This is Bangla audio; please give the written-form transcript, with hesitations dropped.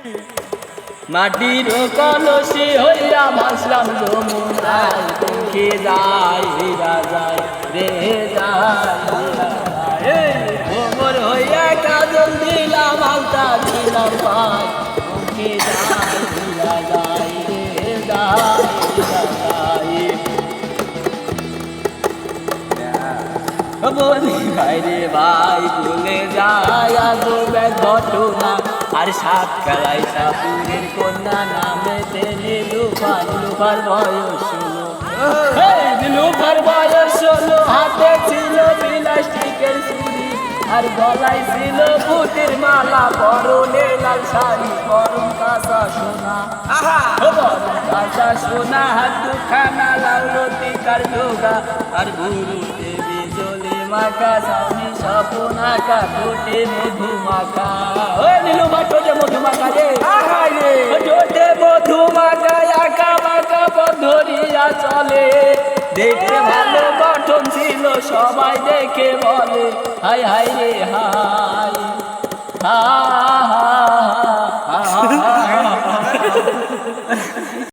মাটির কলসি হইয়া ভাসলাম যমুনায়, পঙ্খে যায় হীরা যায় রে যায়, ভোমর হইয়া কাজল দিলাম আলতা দিলাম পায়, পঙ্খে যায় হীরা যায় রে যায় বলি ভাই রে ভাই ভুলে যায় আজব এক ঘটনা, আর সাত খেলায় সাপুরের কন্যা নামেতে নীলুফার, নীলুফার বয়স 16, নীলুফার বয়স 16, হাতে ছিল প্লাস্টিকের ছুরি, আর গলায় ছিল ফুটের মালা, পরনে লাল শাড়ি, পরম কাঁচা সোনা, পরম কাঁচা সোনা, হাত দুখানা লাল লতিকার যোগা, আর বুড়ুতে বিজলি মাখা সামনে স্বপ্ন আঁকা, ঠোঁটে মধু মাখা। ও নীলুফা ঠোঁটে মধু মাখা রে, ঠোঁটে মধু মাখা, আঁকা বাঁকা পথ ধরিয়া চলে, দেখতে ভালো গঠন ছিল, সবাই দেখে বলে হাই হাই রে হাই হাই।